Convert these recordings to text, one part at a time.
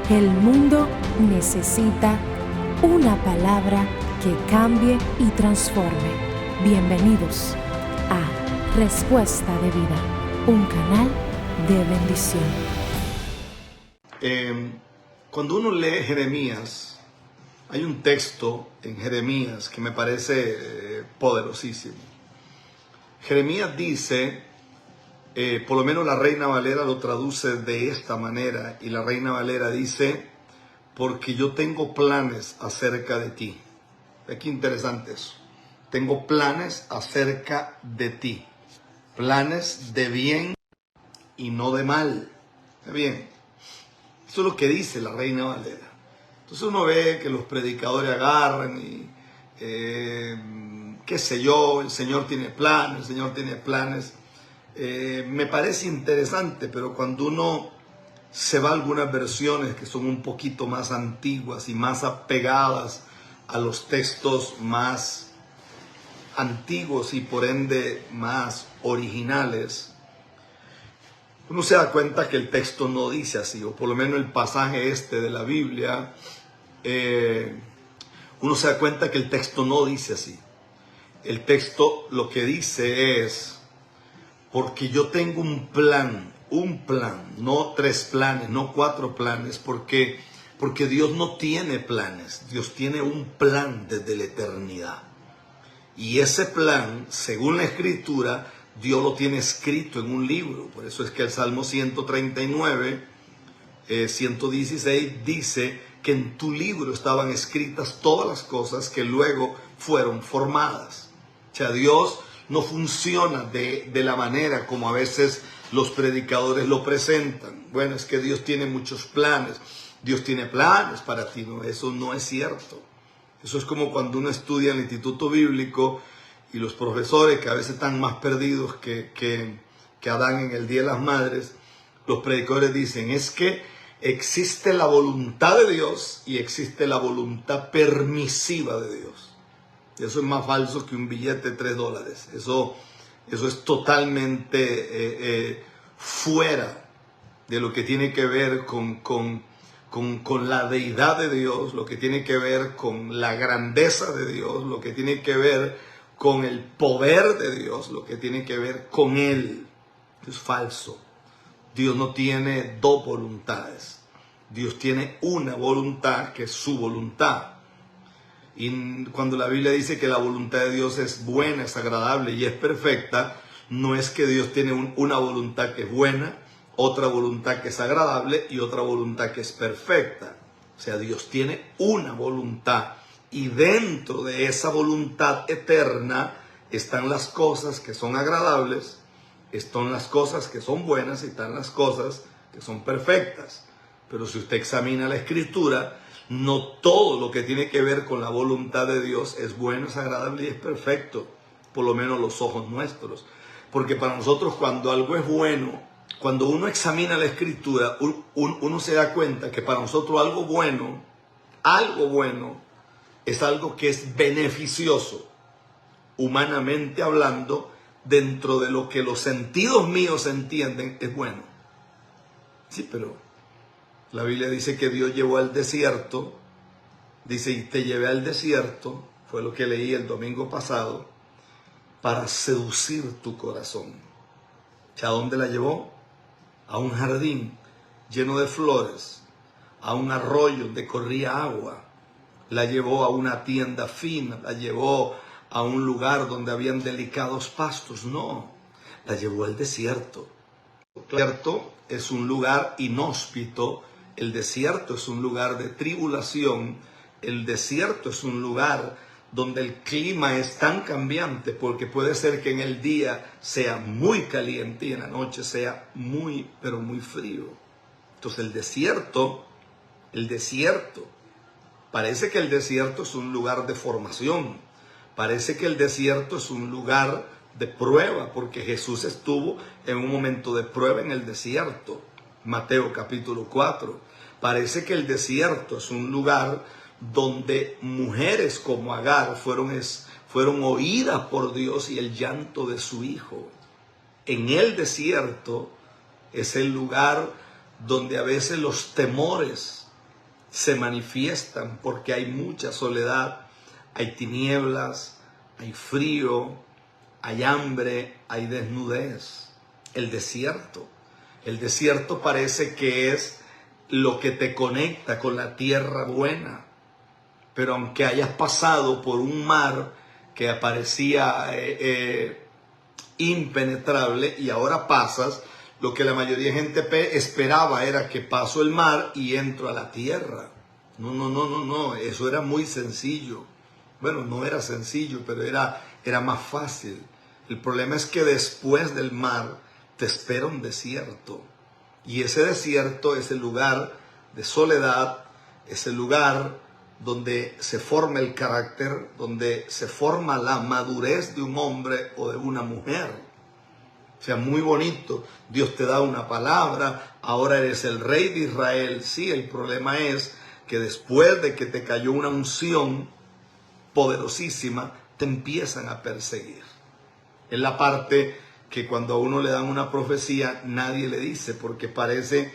El mundo necesita una palabra que cambie y transforme. Bienvenidos a Respuesta de Vida, un canal de bendición. Cuando uno lee Jeremías, hay un texto en Jeremías que me parece poderosísimo. Jeremías dice, por lo menos la Reina Valera lo traduce de esta manera, y la Reina Valera dice, porque yo tengo planes acerca de ti. Qué interesante eso. Tengo planes acerca de ti. Planes de bien y no de mal. Bien, eso es lo que dice la Reina Valera. Entonces uno ve que los predicadores agarran y, qué sé yo, el Señor tiene planes, el Señor tiene planes. Me parece interesante, pero cuando uno se va a algunas versiones que son un poquito más antiguas y más apegadas a los textos más antiguos y por ende más originales, uno se da cuenta que el texto no dice así, o por lo menos el pasaje este de la Biblia, uno se da cuenta que el texto no dice así. El texto lo que dice es, porque yo tengo un plan, no 3 planes, no 4 planes, porque Dios no tiene planes, Dios tiene un plan desde la eternidad. Y ese plan, según la Escritura, Dios lo tiene escrito en un libro. Por eso es que el Salmo 139, 116 dice que en tu libro estaban escritas todas las cosas que luego fueron formadas. O sea, Dios no funciona de la manera como a veces los predicadores lo presentan. Bueno, es que Dios tiene muchos planes. Dios tiene planes para ti. No, eso no es cierto. Eso es como cuando uno estudia en el Instituto Bíblico y los profesores, que a veces están más perdidos que Adán en el Día de las Madres, los predicadores dicen, es que existe la voluntad de Dios y existe la voluntad permisiva de Dios. Eso es más falso que un billete de $3. Eso es totalmente fuera de lo que tiene que ver con la deidad de Dios, lo que tiene que ver con la grandeza de Dios, lo que tiene que ver con el poder de Dios, lo que tiene que ver con Él. Es falso. Dios no tiene 2 voluntades. Dios tiene una voluntad que es su voluntad. Y cuando la Biblia dice que la voluntad de Dios es buena, es agradable y es perfecta, no es que Dios tiene una voluntad que es buena, otra voluntad que es agradable y otra voluntad que es perfecta. O sea, Dios tiene una voluntad y dentro de esa voluntad eterna están las cosas que son agradables, están las cosas que son buenas y están las cosas que son perfectas. Pero si usted examina la Escritura, no todo lo que tiene que ver con la voluntad de Dios es bueno, es agradable y es perfecto, por lo menos los ojos nuestros. Porque para nosotros cuando algo es bueno, cuando uno examina la Escritura, uno se da cuenta que para nosotros algo bueno es algo que es beneficioso, humanamente hablando, dentro de lo que los sentidos míos entienden es bueno. Sí, pero la Biblia dice que Dios llevó al desierto, dice, y te llevé al desierto, fue lo que leí el domingo pasado, para seducir tu corazón. ¿A dónde la llevó? A un jardín lleno de flores, a un arroyo donde corría agua. La llevó a una tienda fina, la llevó a un lugar donde habían delicados pastos. No, la llevó al desierto. El desierto es un lugar inhóspito. El desierto es un lugar de tribulación. El desierto es un lugar donde el clima es tan cambiante, porque puede ser que en el día sea muy caliente y en la noche sea muy, pero muy frío. Entonces el desierto, parece que el desierto es un lugar de formación. Parece que el desierto es un lugar de prueba, porque Jesús estuvo en un momento de prueba en el desierto. Mateo capítulo 4. Parece que el desierto es un lugar donde mujeres como Agar fueron oídas por Dios y el llanto de su hijo. En el desierto es el lugar donde a veces los temores se manifiestan porque hay mucha soledad, hay tinieblas, hay frío, hay hambre, hay desnudez. El desierto parece que es lo que te conecta con la tierra buena. Pero aunque hayas pasado por un mar que parecía impenetrable y ahora pasas, lo que la mayoría de gente esperaba era que paso el mar y entro a la tierra. No, eso era muy sencillo. Bueno, no era sencillo, pero era más fácil. El problema es que después del mar te espera un desierto. Y ese desierto es el lugar de soledad, es el lugar donde se forma el carácter, donde se forma la madurez de un hombre o de una mujer. O sea, muy bonito. Dios te da una palabra, ahora eres el rey de Israel. Sí, el problema es que después de que te cayó una unción poderosísima, te empiezan a perseguir. Es la parte que cuando a uno le dan una profecía, nadie le dice, porque parece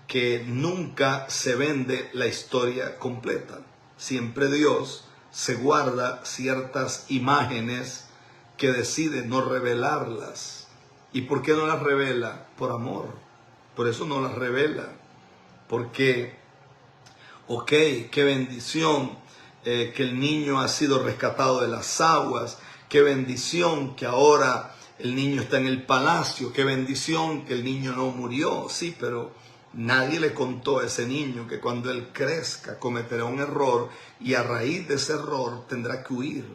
que nunca se vende la historia completa. Siempre Dios se guarda ciertas imágenes que decide no revelarlas. ¿Y por qué no las revela? Por amor. Por eso no las revela. Porque, ok, qué bendición que el niño ha sido rescatado de las aguas. Qué bendición que ahora el niño está en el palacio. Qué bendición que el niño no murió. Sí, pero nadie le contó a ese niño que cuando él crezca cometerá un error y a raíz de ese error tendrá que huir.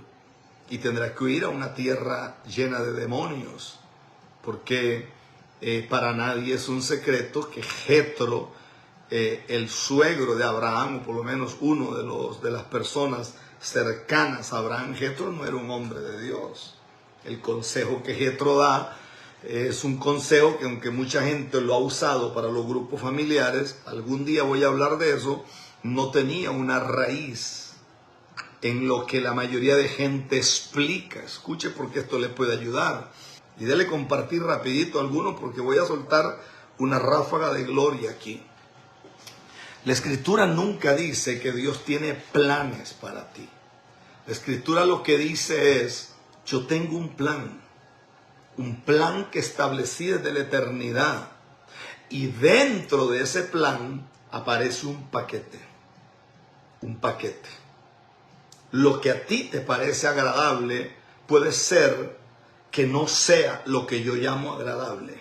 Y tendrá que huir a una tierra llena de demonios. Porque para nadie es un secreto que Jetro, el suegro de Abraham, o por lo menos uno de las personas cercanas a Abraham, Jetro no era un hombre de Dios. El consejo que Jetro da es un consejo que, aunque mucha gente lo ha usado para los grupos familiares, algún día voy a hablar de eso, no tenía una raíz en lo que la mayoría de gente explica. Escuche, porque esto le puede ayudar. Y déle compartir rapidito a alguno, porque voy a soltar una ráfaga de gloria aquí. La Escritura nunca dice que Dios tiene planes para ti. La Escritura lo que dice es: yo tengo un plan que establecí desde la eternidad. Y dentro de ese plan aparece un paquete. Un paquete. Lo que a ti te parece agradable puede ser que no sea lo que yo llamo agradable.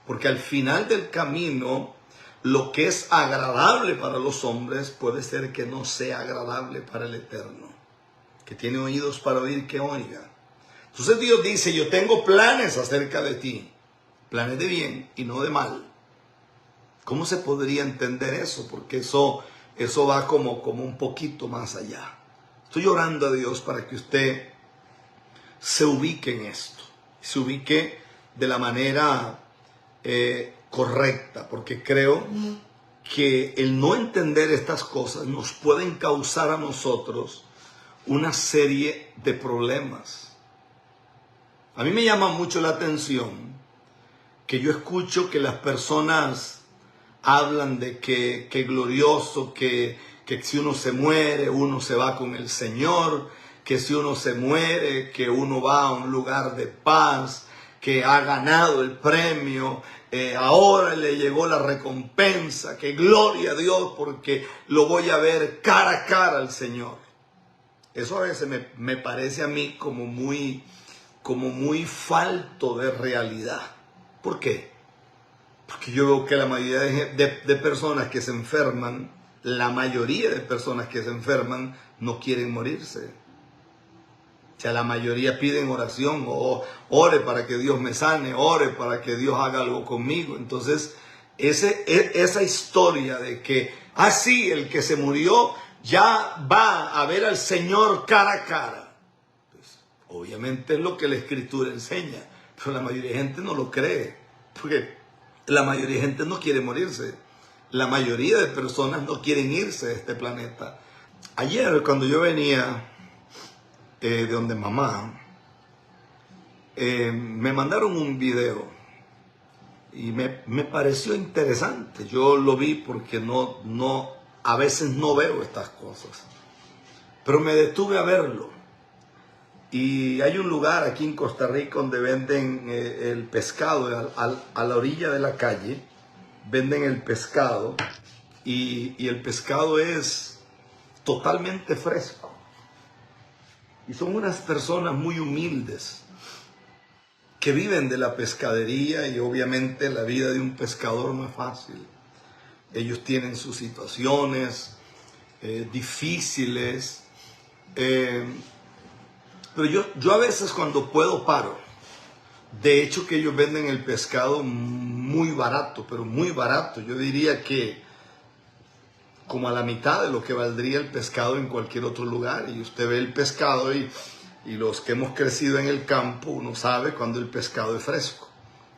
Porque al final del camino, lo que es agradable para los hombres puede ser que no sea agradable para el Eterno. Que tiene oídos para oír, que oiga. Entonces Dios dice: yo tengo planes acerca de ti. Planes de bien y no de mal. ¿Cómo se podría entender eso? Porque eso va como un poquito más allá. Estoy orando a Dios para que usted se ubique en esto. Se ubique de la manera correcta. Porque creo que el no entender estas cosas nos pueden causar a nosotros una serie de problemas. A mí me llama mucho la atención que yo escucho que las personas hablan de que glorioso, que si uno se muere, uno se va con el Señor, que si uno se muere, que uno va a un lugar de paz, que ha ganado el premio, ahora le llegó la recompensa, que gloria a Dios porque lo voy a ver cara a cara al Señor. Eso a veces me parece a mí como muy falto de realidad. ¿Por qué? Porque yo veo que la mayoría de personas que se enferman, la mayoría de personas que se enferman no quieren morirse. O sea, la mayoría piden oración, o ore para que Dios me sane, ore para que Dios haga algo conmigo. Entonces, esa historia de que, sí, el que se murió ya va a ver al Señor cara a cara. Pues, obviamente es lo que la Escritura enseña, pero la mayoría de gente no lo cree, porque la mayoría de gente no quiere morirse. La mayoría de personas no quieren irse de este planeta. Ayer, cuando yo venía de donde mamá, me mandaron un video y me pareció interesante. Yo lo vi porque no a veces no veo estas cosas. Pero me detuve a verlo. Y hay un lugar aquí en Costa Rica donde venden el pescado a la orilla de la calle. Venden el pescado y el pescado es totalmente fresco. Y son unas personas muy humildes que viven de la pescadería, y obviamente la vida de un pescador no es fácil. Ellos tienen sus situaciones difíciles. Pero yo a veces cuando puedo paro. De hecho que ellos venden el pescado muy barato, pero muy barato. Yo diría que como a la mitad de lo que valdría el pescado en cualquier otro lugar. Y usted ve el pescado y los que hemos crecido en el campo, uno sabe cuando el pescado es fresco.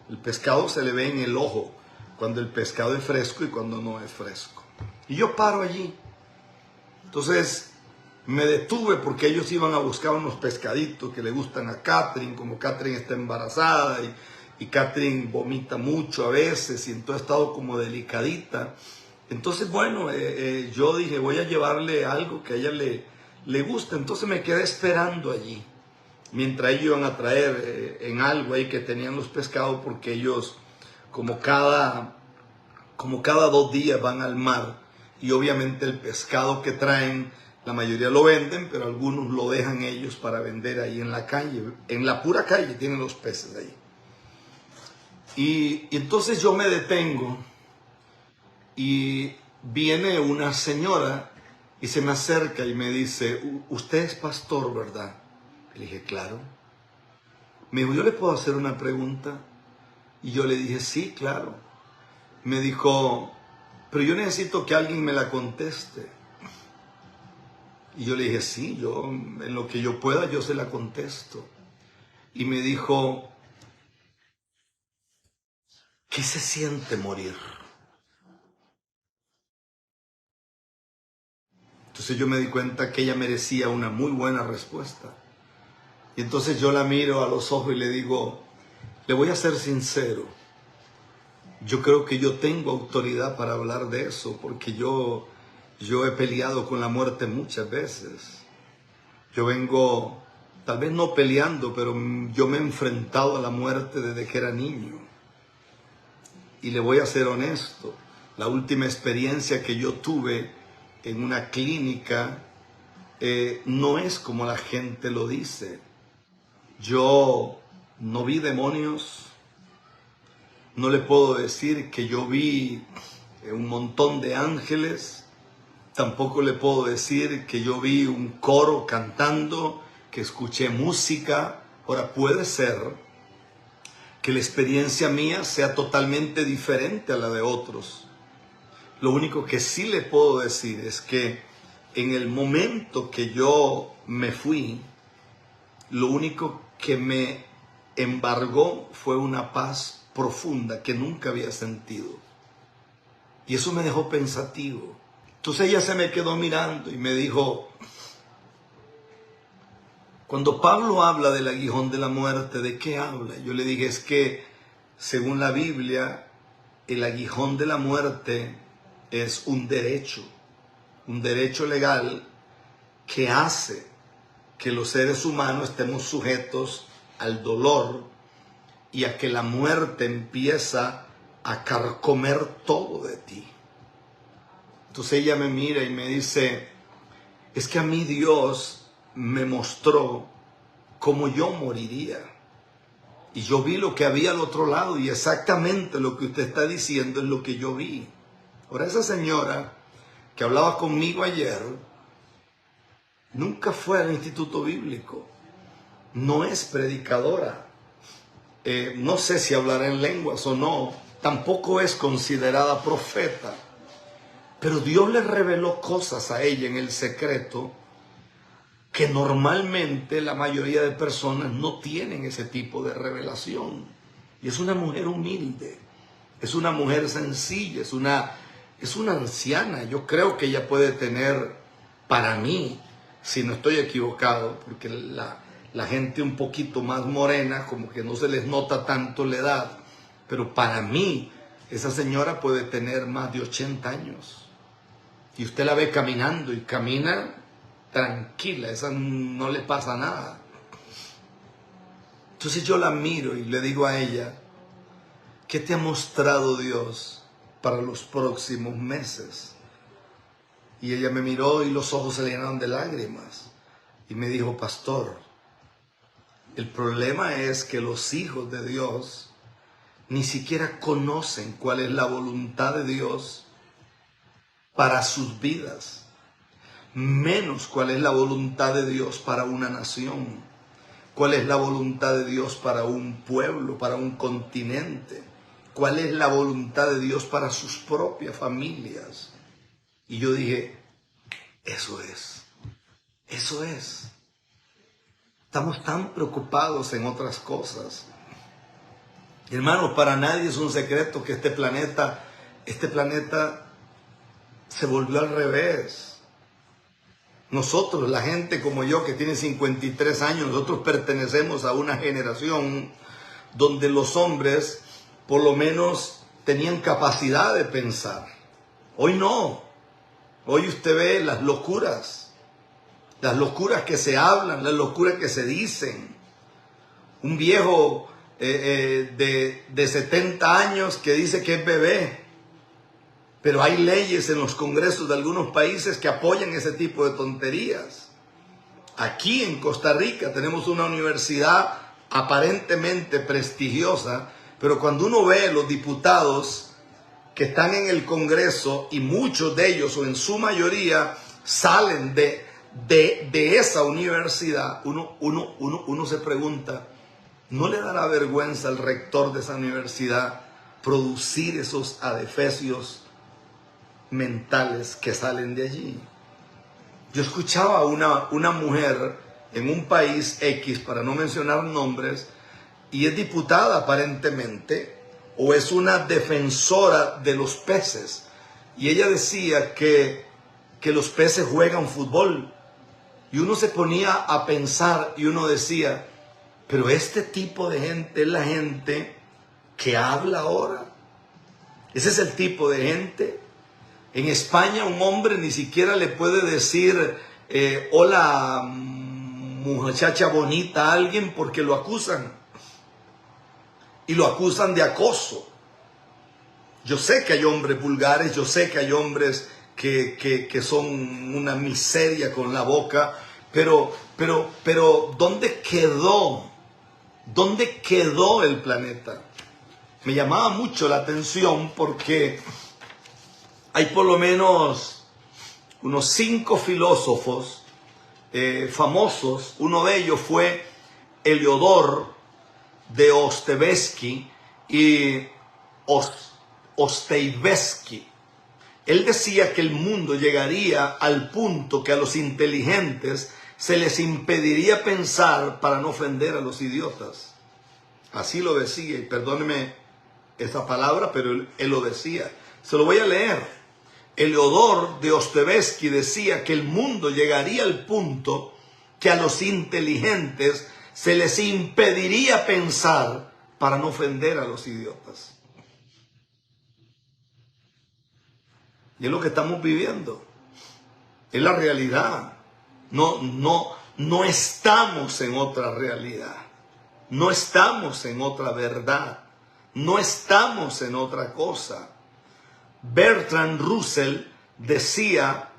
El pescado se le ve en el ojo cuando el pescado es fresco y cuando no es fresco. Y yo paro allí. Entonces me detuve porque ellos iban a buscar unos pescaditos que le gustan a Catherine, como Catherine está embarazada y Catherine vomita mucho a veces y entonces ha estado como delicadita. Entonces, bueno, yo dije, voy a llevarle algo que a ella le gusta. Entonces me quedé esperando allí, mientras ellos iban a traer en algo ahí que tenían los pescados, porque ellos como cada 2 días van al mar, y obviamente el pescado que traen, la mayoría lo venden, pero algunos lo dejan ellos para vender ahí en la calle. En la pura calle tienen los peces ahí. Y entonces yo me detengo y viene una señora y se me acerca y me dice, usted es pastor, ¿verdad? Le dije, claro. Me dijo, ¿yo le puedo hacer una pregunta? Y yo le dije, sí, claro. Me dijo, pero yo necesito que alguien me la conteste. Y yo le dije, sí, yo en lo que yo pueda yo se la contesto. Y me dijo, ¿qué se siente morir? Entonces yo me di cuenta que ella merecía una muy buena respuesta. Y entonces yo la miro a los ojos y le digo, le voy a ser sincero. Yo creo que yo tengo autoridad para hablar de eso, porque yo he peleado con la muerte muchas veces. Yo vengo, tal vez no peleando, pero yo me he enfrentado a la muerte desde que era niño. Y le voy a ser honesto, la última experiencia que yo tuve en una clínica no es como la gente lo dice. Yo no vi demonios, no le puedo decir que yo vi un montón de ángeles, tampoco le puedo decir que yo vi un coro cantando, que escuché música. Ahora puede ser que la experiencia mía sea totalmente diferente a la de otros. Lo único que sí le puedo decir es que en el momento que yo me fui, lo único que me embargó fue una paz profunda que nunca había sentido. Y eso me dejó pensativo. Entonces ella se me quedó mirando y me dijo, cuando Pablo habla del aguijón de la muerte, ¿de qué habla? Yo le dije, es que según la Biblia, el aguijón de la muerte es un derecho legal que hace que los seres humanos estemos sujetos al dolor y a que la muerte empieza a carcomer todo de ti. Entonces ella me mira y me dice, es que a mí Dios me mostró cómo yo moriría. Y yo vi lo que había al otro lado y exactamente lo que usted está diciendo es lo que yo vi. Ahora esa señora que hablaba conmigo ayer nunca fue al instituto bíblico, no es predicadora, no sé si hablará en lenguas o no, tampoco es considerada profeta, pero Dios le reveló cosas a ella en el secreto que normalmente la mayoría de personas no tienen ese tipo de revelación. Y es una mujer humilde, es una mujer sencilla, es una anciana. Yo creo que ella puede tener, para mí, si no estoy equivocado, porque la gente un poquito más morena, como que no se les nota tanto la edad, pero para mí, esa señora puede tener más de 80 años. Y usted la ve caminando y camina tranquila, esa no le pasa nada. Entonces yo la miro y le digo a ella, ¿qué te ha mostrado Dios para los próximos meses? Y ella me miró y los ojos se le llenaron de lágrimas. Y me dijo, pastor, el problema es que los hijos de Dios ni siquiera conocen cuál es la voluntad de Dios para sus vidas, menos cuál es la voluntad de Dios para una nación, cuál es la voluntad de Dios para un pueblo, para un continente, cuál es la voluntad de Dios para sus propias familias. Y yo dije, eso es. Estamos tan preocupados en otras cosas. Hermanos, para nadie es un secreto que este planeta se volvió al revés. Nosotros, la gente como yo que tiene 53 años, nosotros pertenecemos a una generación donde los hombres por lo menos tenían capacidad de pensar. Hoy no. Hoy usted ve las locuras que se hablan, las locuras que se dicen. Un viejo de 70 años que dice que es bebé. Pero hay leyes en los congresos de algunos países que apoyan ese tipo de tonterías. Aquí en Costa Rica tenemos una universidad aparentemente prestigiosa, pero cuando uno ve los diputados que están en el Congreso, y muchos de ellos o en su mayoría salen de esa universidad, uno se pregunta, ¿no le dará vergüenza al rector de esa universidad producir esos adefesios mentales que salen de allí? Yo escuchaba a una mujer en un país X, para no mencionar nombres, y es diputada aparentemente, o es una defensora de los peces, y ella decía que los peces juegan fútbol, y uno se ponía a pensar y uno decía, pero este tipo de gente es la gente que habla ahora. Ese es el tipo de gente. En España un hombre ni siquiera le puede decir hola muchacha bonita a alguien porque lo acusan. Y lo acusan de acoso. Yo sé que hay hombres vulgares, yo sé que hay hombres que son una miseria con la boca, pero ¿dónde quedó? ¿Dónde quedó el planeta? Me llamaba mucho la atención porque hay por lo menos unos 5 filósofos famosos. Uno de ellos fue Heliodoro de Dostoyevsky y Dostoyevsky. Él decía que el mundo llegaría al punto que a los inteligentes se les impediría pensar para no ofender a los idiotas. Así lo decía, y perdóneme esa palabra, pero él lo decía. Se lo voy a leer. Heliodoro de Dostoyevsky decía que el mundo llegaría al punto que a los inteligentes se les impediría pensar para no ofender a los idiotas. Y es lo que estamos viviendo. Es la realidad. No estamos en otra realidad. No estamos en otra verdad. No estamos en otra cosa. Bertrand Russell decía,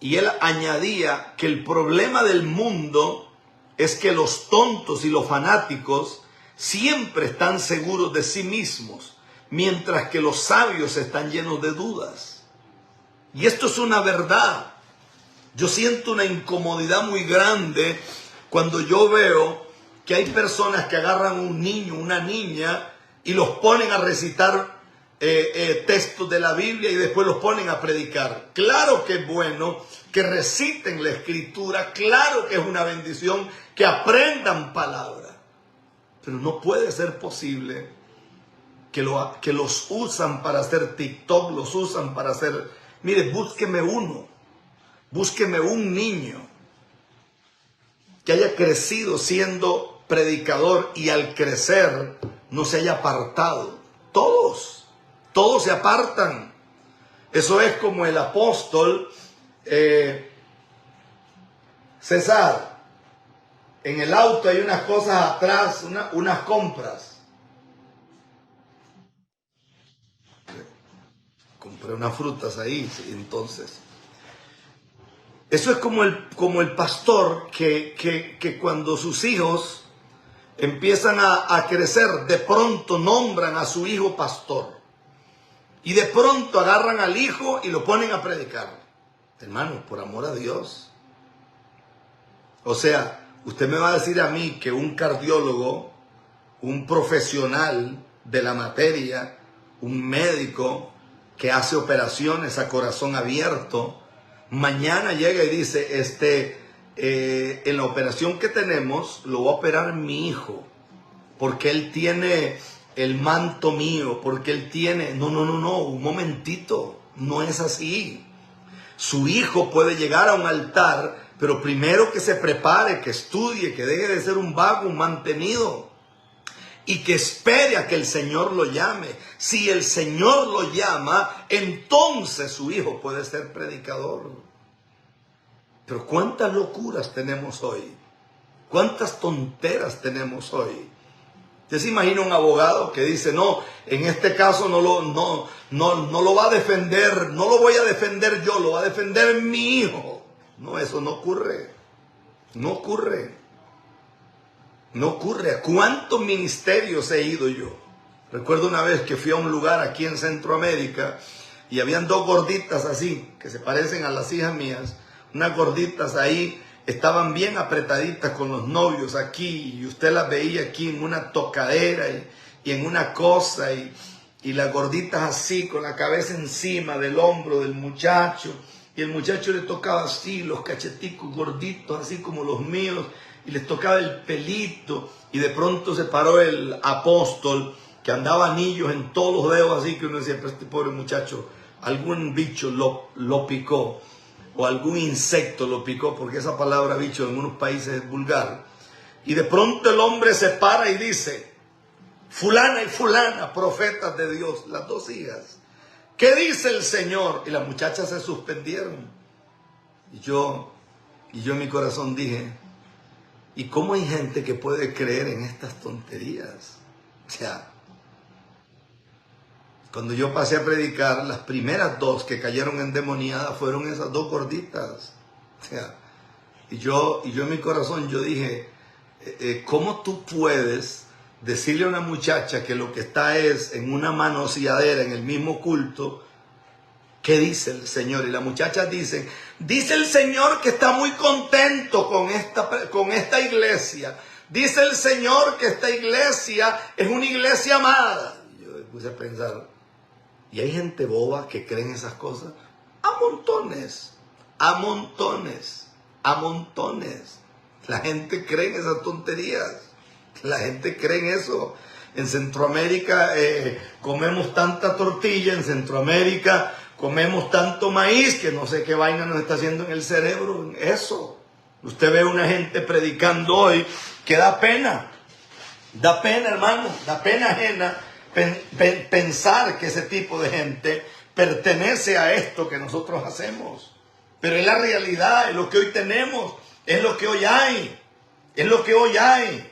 y él añadía, que el problema del mundo es que los tontos y los fanáticos siempre están seguros de sí mismos, mientras que los sabios están llenos de dudas. Y esto es una verdad. Yo siento una incomodidad muy grande cuando yo veo que hay personas que agarran un niño, una niña, y los ponen a recitar textos de la Biblia y después los ponen a predicar. Claro que es bueno que reciten la Escritura, claro que es una bendición que aprendan palabra, pero no puede ser posible que los usan para hacer TikTok, los usan para hacer... Mire, búsqueme un niño que haya crecido siendo predicador y al crecer no se haya apartado. Todos se apartan. Eso es como el apóstol César. En el auto hay unas cosas atrás, unas compras. Compré unas frutas ahí, sí, entonces. Eso es como el pastor que cuando sus hijos empiezan a crecer, de pronto nombran a su hijo pastor. Y de pronto agarran al hijo y lo ponen a predicar. Hermano, por amor a Dios. O sea, usted me va a decir a mí que un cardiólogo, un profesional de la materia, un médico que hace operaciones a corazón abierto, mañana llega y dice, en la operación que tenemos, lo va a operar mi hijo, porque él tiene el manto mío, porque él tiene... No, un momentito, no es así. Su hijo puede llegar a un altar, pero primero que se prepare, que estudie, que deje de ser un vago, un mantenido, y que espere a que el Señor lo llame. Si el Señor lo llama, entonces su hijo puede ser predicador. Pero ¿cuántas locuras tenemos hoy? ¿Cuántas tonteras tenemos hoy? ¿Usted se imagina un abogado que dice, no, en este caso no lo va a defender, no lo voy a defender yo, lo va a defender mi hijo? No, eso no ocurre. No ocurre. No ocurre. ¿A cuántos ministerios he ido yo? Recuerdo una vez que fui a un lugar aquí en Centroamérica y habían dos gorditas así, que se parecen a las hijas mías, unas gorditas ahí. Estaban bien apretaditas con los novios aquí, y usted las veía aquí en una tocadera y en una cosa, y las gorditas así, con la cabeza encima del hombro del muchacho, y el muchacho le tocaba así, los cacheticos gorditos, así como los míos, y les tocaba el pelito, y de pronto se paró el apóstol, que andaba anillos en todos los dedos, así que uno decía, pero este pobre muchacho, algún bicho lo picó, o algún insecto lo picó, porque esa palabra bicho en algunos países es vulgar. Y de pronto el hombre se para y dice, fulana y fulana, profetas de Dios, las dos hijas, ¿qué dice el Señor? Y las muchachas se suspendieron. Y yo en mi corazón dije, ¿y cómo hay gente que puede creer en estas tonterías? O sea, cuando yo pasé a predicar, las primeras dos que cayeron endemoniadas fueron esas dos gorditas. O sea, y yo en mi corazón yo dije, ¿cómo tú puedes decirle a una muchacha que lo que está es en una manoseadera en el mismo culto? ¿Qué dice el Señor? Y las muchachas dicen, dice el Señor que está muy contento con esta iglesia. Dice el Señor que esta iglesia es una iglesia amada. Y yo me puse a pensar, ¿y hay gente boba que cree en esas cosas? A montones, a montones, a montones. La gente cree en esas tonterías. La gente cree en eso. En Centroamérica comemos tanta tortilla, en Centroamérica comemos tanto maíz que no sé qué vaina nos está haciendo en el cerebro. Eso. Usted ve una gente predicando hoy que da pena. Da pena, hermano, da pena ajena pensar que ese tipo de gente pertenece a esto que nosotros hacemos. Pero es la realidad, es lo que hoy tenemos, es lo que hoy hay, es lo que hoy hay.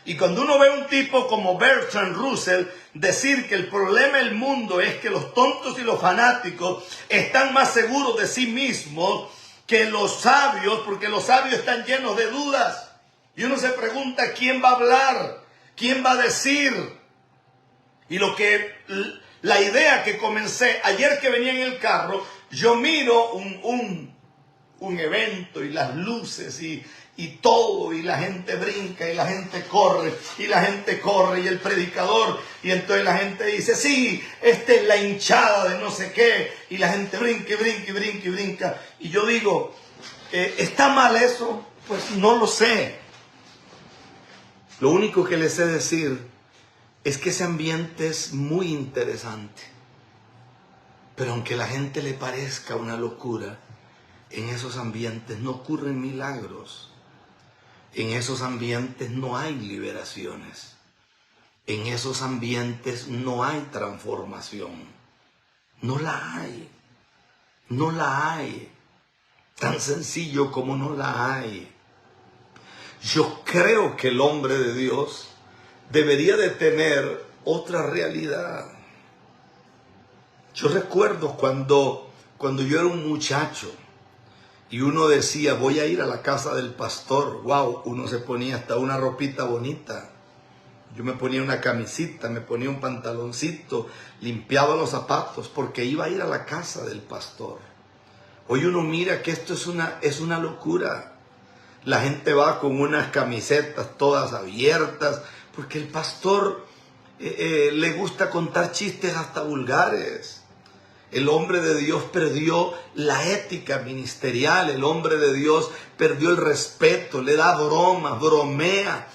Y cuando uno ve a un tipo como Bertrand Russell decir que el problema del mundo es que los tontos y los fanáticos están más seguros de sí mismos que los sabios, porque los sabios están llenos de dudas. Y uno se pregunta, ¿quién va a hablar? ¿Quién va a decir? Y la idea que comencé, ayer que venía en el carro, yo miro un evento y las luces y todo, y la gente brinca y la gente corre, y el predicador, y entonces la gente dice, sí, esta es la hinchada de no sé qué, y la gente brinca y brinca y brinca y brinca. Y yo digo, ¿está mal eso? Pues no lo sé. Lo único que les sé decir es que ese ambiente es muy interesante. Pero aunque a la gente le parezca una locura, en esos ambientes no ocurren milagros. En esos ambientes no hay liberaciones. En esos ambientes no hay transformación. No la hay. No la hay. Tan sencillo como no la hay. Yo creo que el hombre de Dios debería de tener otra realidad. Yo recuerdo cuando yo era un muchacho y uno decía, voy a ir a la casa del pastor. Wow, uno se ponía hasta una ropita bonita. Yo me ponía una camisita, me ponía un pantaloncito, limpiaba los zapatos porque iba a ir a la casa del pastor. Hoy uno mira que esto es una locura. La gente va con unas camisetas todas abiertas porque el pastor le gusta contar chistes hasta vulgares. El hombre de Dios perdió la ética ministerial. El hombre de Dios perdió el respeto, le da bromas, bromea.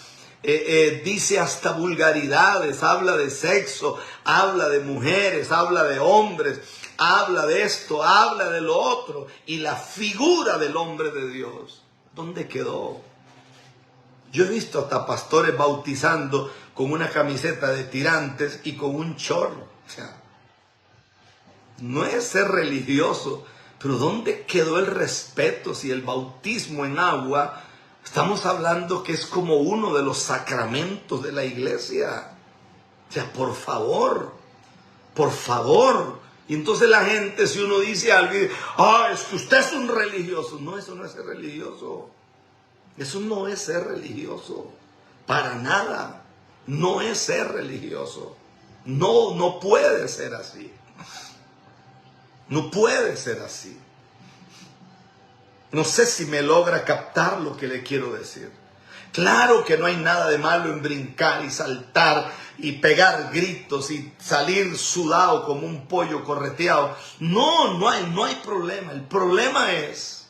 Dice hasta vulgaridades, habla de sexo, habla de mujeres, habla de hombres, habla de esto, habla de lo otro. Y la figura del hombre de Dios, ¿dónde quedó? Yo he visto hasta pastores bautizando con una camiseta de tirantes y con un chorro. O sea, no es ser religioso, pero ¿dónde quedó el respeto si el bautismo en agua, estamos hablando que es como uno de los sacramentos de la iglesia? O sea, por favor, por favor. Y entonces la gente, si uno dice algo, es que usted es un religioso. No, eso no es ser religioso. Eso no es ser religioso. Para nada. No es ser religioso. No puede ser así. No puede ser así. No sé si me logra captar lo que le quiero decir. Claro que no hay nada de malo en brincar y saltar y pegar gritos y salir sudado como un pollo correteado. No hay problema. El problema es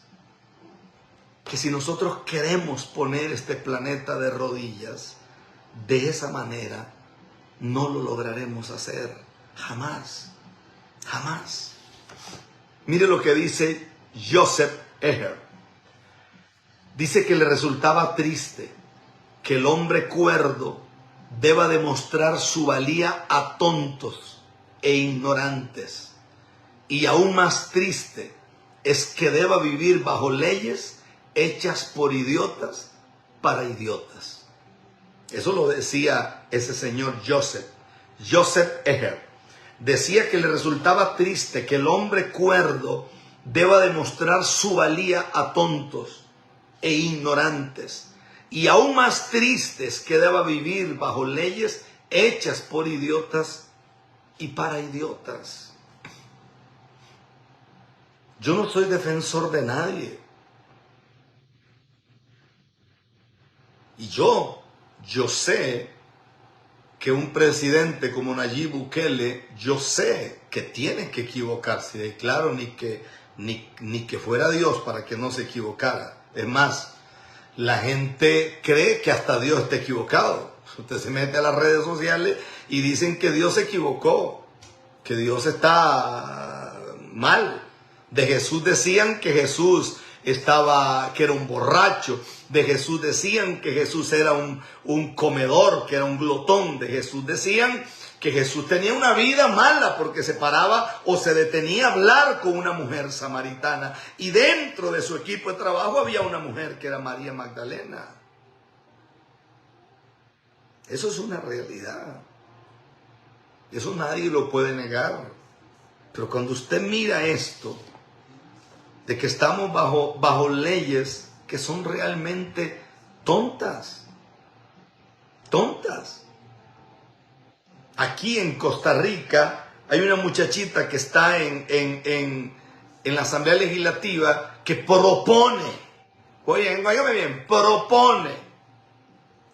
que si nosotros queremos poner este planeta de rodillas de esa manera, no lo lograremos hacer. Jamás. Jamás. Mire lo que dice Joseph Eher. Dice que le resultaba triste que el hombre cuerdo deba demostrar su valía a tontos e ignorantes. Y aún más triste es que deba vivir bajo leyes hechas por idiotas para idiotas. Eso lo decía ese señor Joseph Eher. Decía que le resultaba triste que el hombre cuerdo deba demostrar su valía a tontos e ignorantes. Y aún más triste es que deba vivir bajo leyes hechas por idiotas y para idiotas. Yo no soy defensor de nadie. Y yo sé que un presidente como Nayib Bukele, yo sé que tiene que equivocarse. Y claro, ni que fuera Dios para que no se equivocara. Es más, la gente cree que hasta Dios está equivocado. Usted se mete a las redes sociales y dicen que Dios se equivocó, que Dios está mal. De Jesús decían que Jesús que era un borracho. De Jesús decían que Jesús era un comedor, que era un glotón. De Jesús decían que Jesús tenía una vida mala porque se paraba o se detenía a hablar con una mujer samaritana. Y dentro de su equipo de trabajo había una mujer que era María Magdalena. Eso es una realidad. Eso nadie lo puede negar. Pero cuando usted mira esto, de que estamos bajo leyes que son realmente tontas. Tontas. Aquí en Costa Rica hay una muchachita que está en la Asamblea Legislativa que propone, óigame bien, propone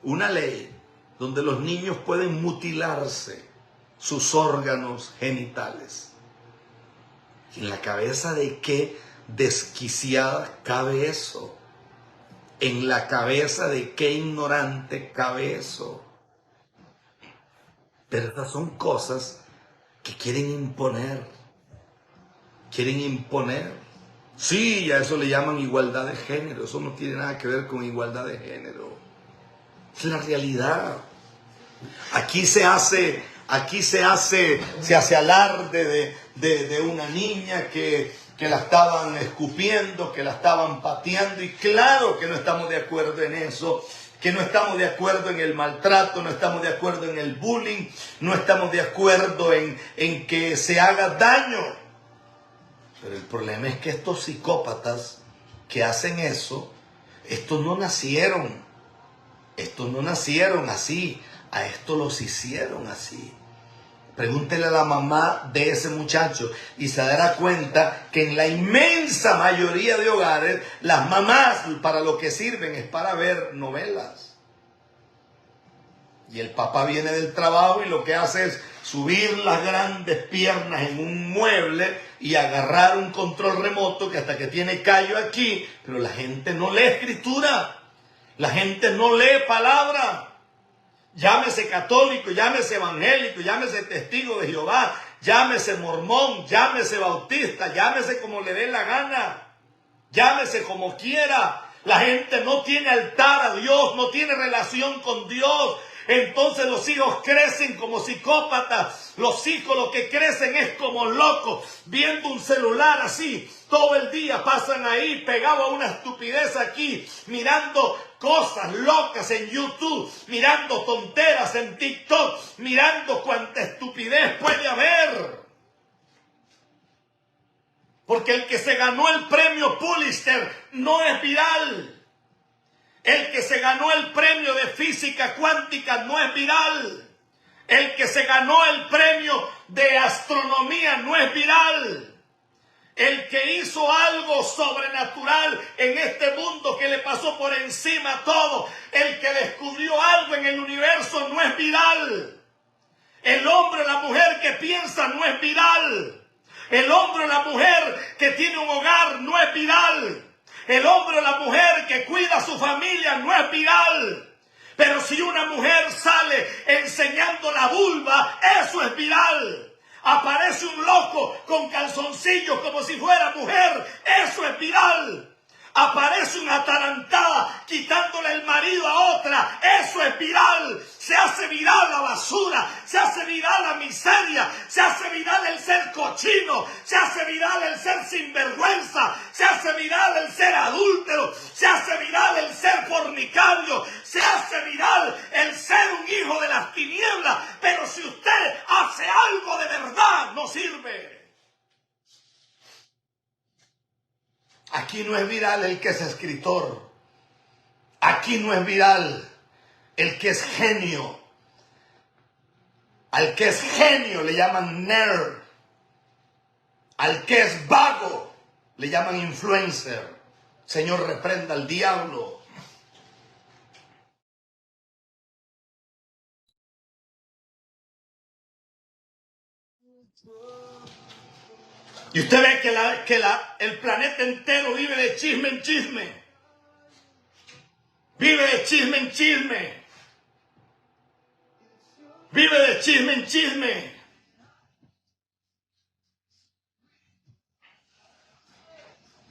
una ley donde los niños pueden mutilarse sus órganos genitales. ¿En la cabeza de qué desquiciada cabe eso? ¿En la cabeza de qué ignorante cabe eso? Pero estas son cosas que quieren imponer. Quieren imponer. Sí, a eso le llaman igualdad de género. Eso no tiene nada que ver con igualdad de género. Es la realidad. Aquí se hace alarde de una niña que que la estaban escupiendo, que la estaban pateando, y claro que no estamos de acuerdo en eso, que no estamos de acuerdo en el maltrato, no estamos de acuerdo en el bullying, no estamos de acuerdo en que se haga daño. Pero el problema es que estos psicópatas que hacen eso, estos no nacieron así, a estos los hicieron así. Pregúntele a la mamá de ese muchacho y se dará cuenta que en la inmensa mayoría de hogares las mamás para lo que sirven es para ver novelas. Y el papá viene del trabajo y lo que hace es subir las grandes piernas en un mueble y agarrar un control remoto que hasta que tiene callo aquí, pero la gente no lee escritura, la gente no lee palabra. Llámese católico, llámese evangélico, llámese testigo de Jehová, llámese mormón, llámese bautista, llámese como le dé la gana, llámese como quiera. La gente no tiene altar a Dios, no tiene relación con Dios. Entonces los hijos crecen como psicópatas. Los hijos lo que crecen es como locos, viendo un celular así. Todo el día pasan ahí pegados a una estupidez aquí, mirando cosas locas en YouTube, mirando tonteras en TikTok, mirando cuánta estupidez puede haber. Porque el que se ganó el premio Pulitzer no es viral. El que se ganó el premio de física cuántica no es viral. El que se ganó el premio de astronomía no es viral. El que hizo algo sobrenatural en este mundo que le pasó por encima a todo, el que descubrió algo en el universo no es viral. El hombre o la mujer que piensa no es viral. El hombre o la mujer que tiene un hogar no es viral. El hombre o la mujer que cuida a su familia no es viral. Pero si una mujer sale enseñando la vulva, eso es viral. Aparece un loco con calzoncillos como si fuera mujer, eso es viral. Aparece una atarantada quitándole el marido a otra, eso es viral. Se hace viral la basura, se hace viral la miseria, se hace viral el ser cochino, se hace viral el ser sinvergüenza, se hace viral el ser adúltero, se hace viral el ser fornicario, se hace viral el ser un hijo de las tinieblas. Pero si usted hace algo de verdad, no sirve. Aquí no es viral el que es escritor. Aquí no es viral el que es genio. Al que es genio le llaman nerd. Al que es vago le llaman influencer. Señor, reprenda al diablo. Y usted ve que el planeta entero vive de chisme en chisme. Vive de chisme en chisme. Vive de chisme en chisme.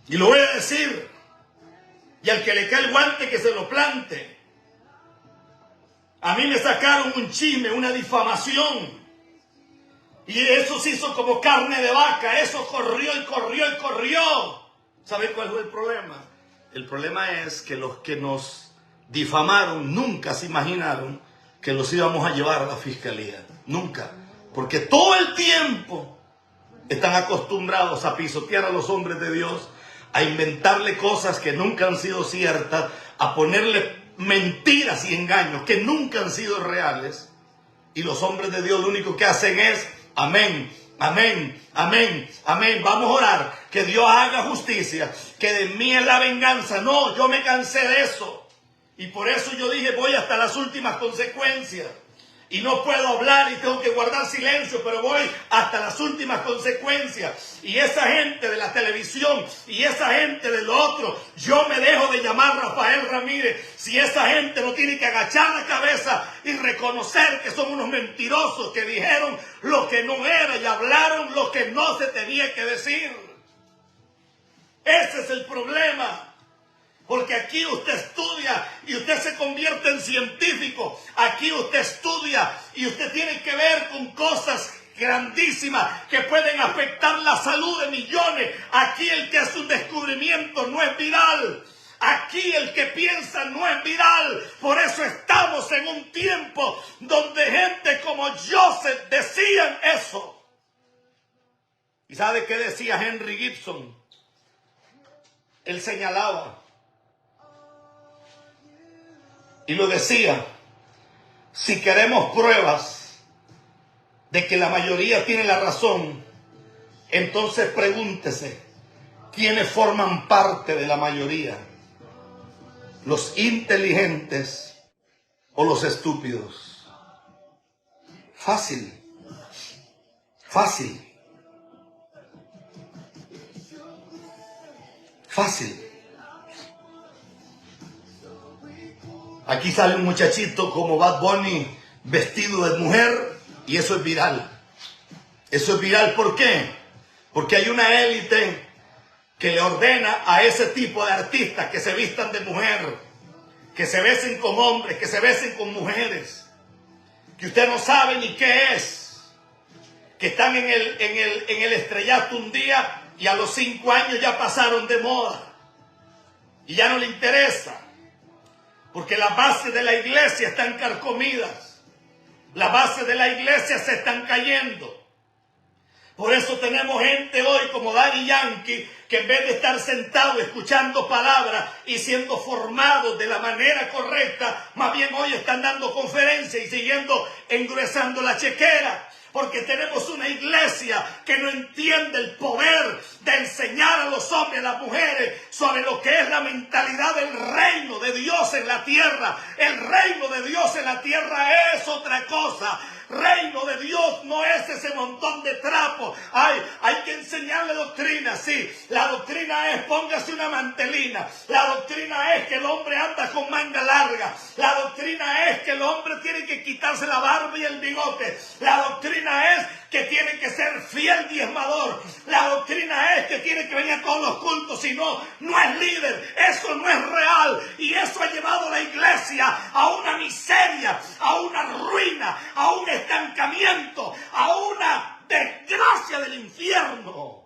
Y lo voy a decir. Y al que le cae el guante que se lo plante. A mí me sacaron un chisme, una difamación. Y eso se hizo como carne de vaca. Eso corrió y corrió y corrió. ¿Sabe cuál fue el problema? El problema es que los que nos difamaron nunca se imaginaron que los íbamos a llevar a la fiscalía. Nunca. Porque todo el tiempo están acostumbrados a pisotear a los hombres de Dios, a inventarle cosas que nunca han sido ciertas, a ponerle mentiras y engaños que nunca han sido reales. Y los hombres de Dios lo único que hacen es amén, amén, amén, amén. Vamos a orar que Dios haga justicia, que de mí es la venganza. No, yo me cansé de eso. Y por eso yo dije, voy hasta las últimas consecuencias. Y no puedo hablar y tengo que guardar silencio, pero voy hasta las últimas consecuencias. Y esa gente de la televisión y esa gente de lo otro, yo me dejo de llamar Rafael Ramírez si esa gente no tiene que agachar la cabeza y reconocer que son unos mentirosos que dijeron lo que no era y hablaron lo que no se tenía que decir. Ese es el problema. Porque aquí usted estudia y usted se convierte en científico. Aquí usted estudia y usted tiene que ver con cosas grandísimas que pueden afectar la salud de millones. Aquí el que hace un descubrimiento no es viral. Aquí el que piensa no es viral. Por eso estamos en un tiempo donde gente como Joseph decían eso. ¿Y sabe qué decía Henry Gibson? Él señalaba y lo decía: si queremos pruebas de que la mayoría tiene la razón, entonces pregúntese, ¿quiénes forman parte de la mayoría? ¿Los inteligentes o los estúpidos? Fácil, fácil, fácil. Aquí sale un muchachito como Bad Bunny vestido de mujer y eso es viral. Eso es viral, ¿por qué? Porque hay una élite que le ordena a ese tipo de artistas que se vistan de mujer, que se besen con hombres, que se besen con mujeres, que usted no sabe ni qué es, que están en el estrellato un día y a los 5 años ya pasaron de moda y ya no le interesa, porque las bases de la iglesia están carcomidas, las bases de la iglesia se están cayendo. Por eso tenemos gente hoy como Daddy Yankee que en vez de estar sentado escuchando palabras y siendo formados de la manera correcta, más bien hoy están dando conferencias y siguiendo engruesando la chequera. Porque tenemos una iglesia que no entiende el poder de enseñar a los hombres y a las mujeres sobre lo que es la mentalidad del reino de Dios en la tierra. El reino de Dios en la tierra es otra cosa. Reino de Dios no es ese montón de trapos. Hay que enseñarle doctrina, sí. La doctrina es póngase una mantelina. La doctrina es que el hombre anda con manga larga. La doctrina es que el hombre tiene que quitarse la barba y el bigote. La doctrina es que tiene que ser fiel diezmador. La doctrina es que tiene que venir a todos los cultos, si no, no es líder. Eso no es real. Y eso ha llevado a la iglesia a una miseria, a una ruina, a un estancamiento, a una desgracia del infierno.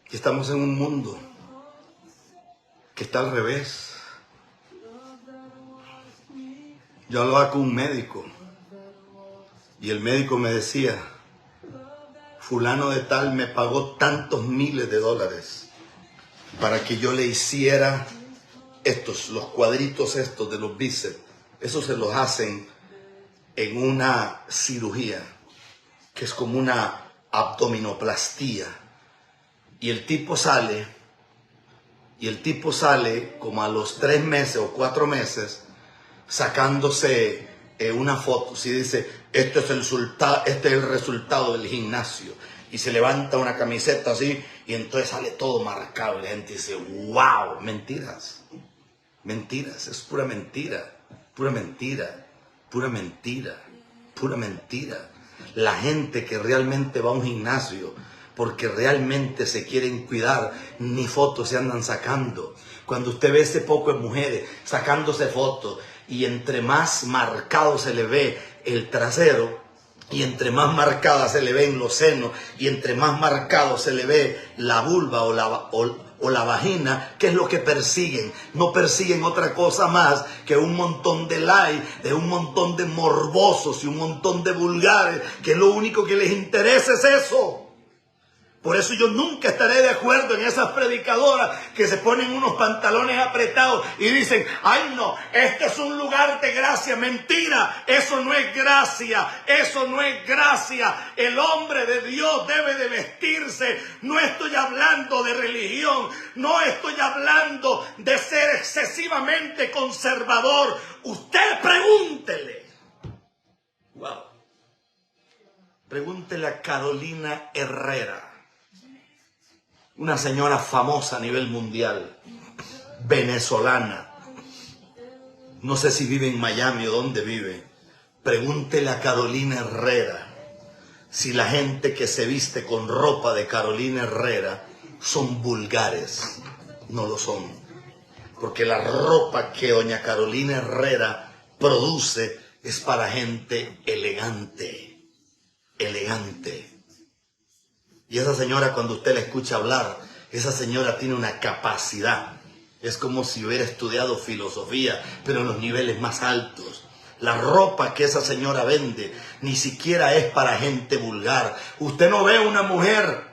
Que estamos en un mundo que está al revés. Yo hablaba con un médico y el médico me decía: fulano de tal me pagó tantos miles de dólares para que yo le hiciera los cuadritos estos de los bíceps. Eso se los hacen en una cirugía que es como una abdominoplastía. Y el tipo sale como a los 3 meses o 4 meses sacándose una foto. Si dice, este es el resultado del gimnasio. Y se levanta una camiseta así y entonces sale todo marcado. Y la gente dice, wow, mentiras. Mentiras, es pura mentira, pura mentira, pura mentira, pura mentira. La gente que realmente va a un gimnasio porque realmente se quieren cuidar, ni fotos se andan sacando. Cuando usted ve ese poco de mujeres sacándose fotos y entre más marcado se le ve el trasero y entre más marcada se le ven los senos y entre más marcado se le ve la vulva o la vagina, ¿qué es lo que persiguen? No persiguen otra cosa más que un montón de likes, de un montón de morbosos y un montón de vulgares, que lo único que les interesa es eso. Por eso yo nunca estaré de acuerdo en esas predicadoras que se ponen unos pantalones apretados y dicen, ay no, este es un lugar de gracia. Mentira, eso no es gracia, eso no es gracia. El hombre de Dios debe de vestirse. No estoy hablando de religión, no estoy hablando de ser excesivamente conservador. Usted pregúntele. Wow. Pregúntele a Carolina Herrera, una señora famosa a nivel mundial, venezolana. No sé si vive en Miami o dónde vive. Pregúntele a Carolina Herrera si la gente que se viste con ropa de Carolina Herrera son vulgares. No lo son. Porque la ropa que doña Carolina Herrera produce es para gente elegante. Elegante. Y esa señora, cuando usted la escucha hablar, esa señora tiene una capacidad. Es como si hubiera estudiado filosofía, pero en los niveles más altos. La ropa que esa señora vende ni siquiera es para gente vulgar. Usted no ve una mujer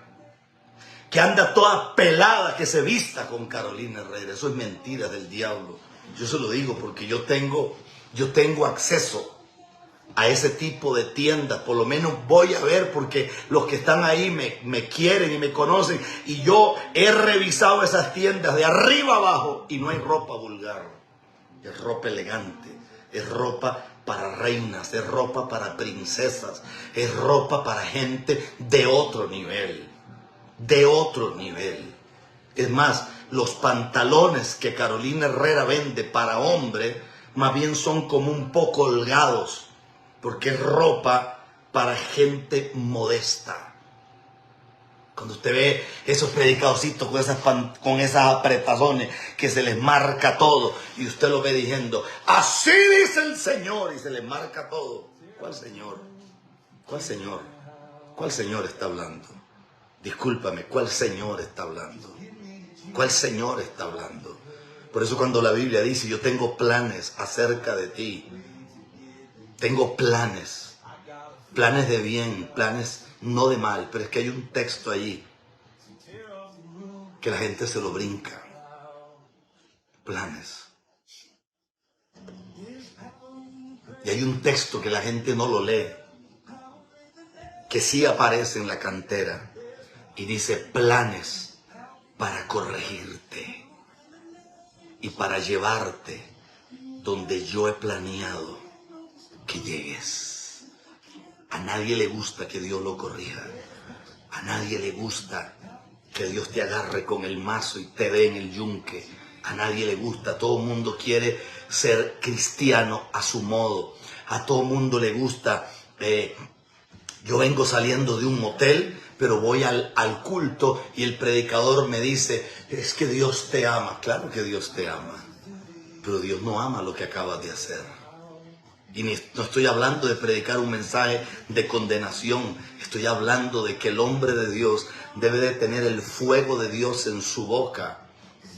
que anda toda pelada, que se vista con Carolina Herrera. Eso es mentira del diablo. Yo se lo digo porque yo tengo acceso a ese tipo de tiendas. Por lo menos voy a ver, porque los que están ahí me quieren y me conocen, y yo he revisado esas tiendas de arriba abajo y no hay ropa vulgar. Es ropa elegante, es ropa para reinas, es ropa para princesas, es ropa para gente de otro nivel, de otro nivel. Es más, los pantalones que Carolina Herrera vende para hombre más bien son como un poco holgados, porque es ropa para gente modesta. Cuando usted ve esos predicadorcitos con esas apretazones que se les marca todo, y usted lo ve diciendo, así dice el Señor, y se les marca todo. ¿Cuál Señor? ¿Cuál Señor? ¿Cuál Señor está hablando? Discúlpame, ¿cuál Señor está hablando? ¿Cuál Señor está hablando? Por eso cuando la Biblia dice, yo tengo planes acerca de ti, tengo planes de bien, planes no de mal, pero es que hay un texto allí que la gente se lo brinca. Planes. Y hay un texto que la gente no lo lee, que sí aparece en la cantera y dice planes para corregirte y para llevarte donde yo he planeado que llegues. A nadie le gusta que Dios lo corrija. A nadie le gusta que Dios te agarre con el mazo y te dé en el yunque. A nadie le gusta. Todo el mundo quiere ser cristiano a su modo. A todo el mundo le gusta. Yo vengo saliendo de un motel, pero voy al culto y el predicador me dice, es que Dios te ama. Claro que Dios te ama, pero Dios no ama lo que acabas de hacer. Y no estoy hablando de predicar un mensaje de condenación. Estoy hablando de que el hombre de Dios debe de tener el fuego de Dios en su boca.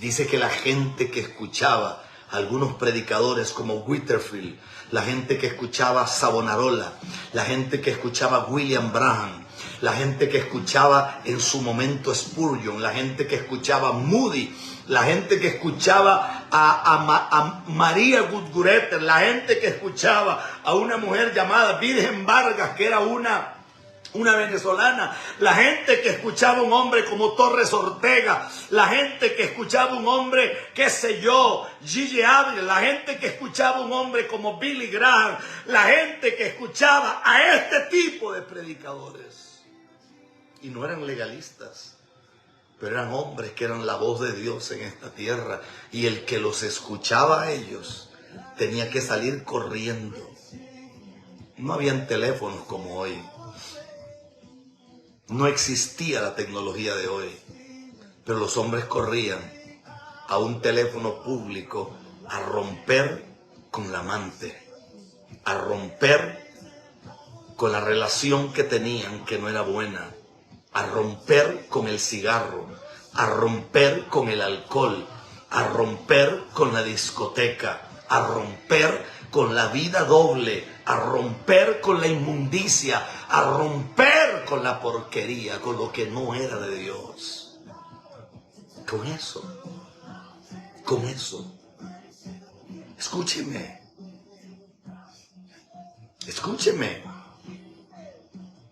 Dice que la gente que escuchaba algunos predicadores como Whitefield, la gente que escuchaba Savonarola, la gente que escuchaba William Branham, la gente que escuchaba en su momento Spurgeon, la gente que escuchaba Moody, la gente que escuchaba a María Gutgureter, la gente que escuchaba a una mujer llamada Virgen Vargas, que era una venezolana, la gente que escuchaba a un hombre como Torres Ortega, la gente que escuchaba a un hombre, qué sé yo, Gigi Ávila, la gente que escuchaba a un hombre como Billy Graham, la gente que escuchaba a este tipo de predicadores. Y no eran legalistas, pero eran hombres que eran la voz de Dios en esta tierra, y el que los escuchaba a ellos tenía que salir corriendo. No habían teléfonos como hoy. No existía la tecnología de hoy, pero los hombres corrían a un teléfono público a romper con la amante, a romper con la relación que tenían que no era buena, a romper con el cigarro, a romper con el alcohol, a romper con la discoteca, a romper con la vida doble, a romper con la inmundicia, a romper con la porquería, con lo que no era de Dios. Con eso. Escúcheme.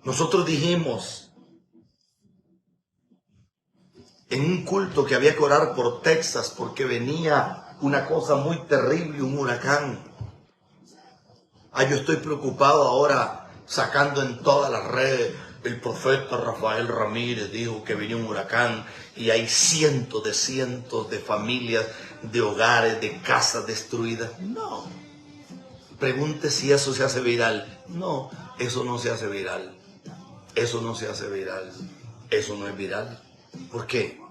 Nosotros dijimos en un culto que había que orar por Texas porque venía una cosa muy terrible, un huracán. Yo estoy preocupado ahora sacando en todas las redes. El profeta Rafael Ramírez dijo que venía un huracán y hay cientos de familias, de hogares, de casas destruidas. No. Pregunte si eso se hace viral. No, eso no se hace viral. Eso no es viral. ¿Por qué?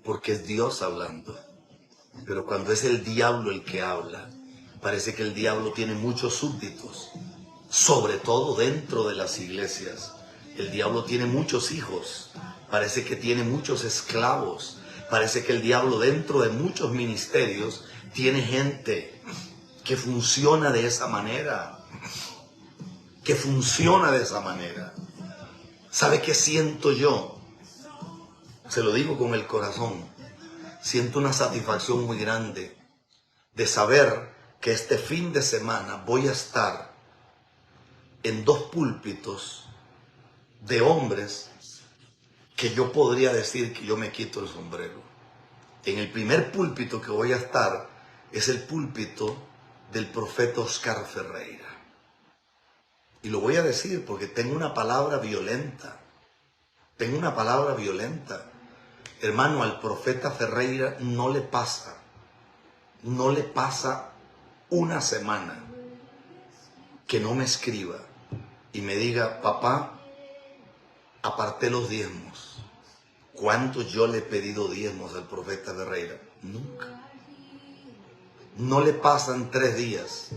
Porque es Dios hablando. Pero cuando es el diablo el que habla, parece que el diablo tiene muchos súbditos, sobre todo dentro de las iglesias. El diablo tiene muchos hijos, parece que tiene muchos esclavos, parece que el diablo dentro de muchos ministerios tiene gente que funciona de esa manera. ¿Sabe qué siento yo? Se lo digo con el corazón. Siento una satisfacción muy grande de saber que este fin de semana voy a estar en 2 púlpitos de hombres que yo podría decir que yo me quito el sombrero. En el primer púlpito que voy a estar es el púlpito del profeta Oscar Ferreira. Y lo voy a decir porque tengo una palabra violenta. Hermano, al profeta Ferreira no le pasa una semana que no me escriba y me diga: papá, aparté los diezmos. ¿Cuánto yo le he pedido diezmos al profeta Ferreira? Nunca. No le pasan 3 días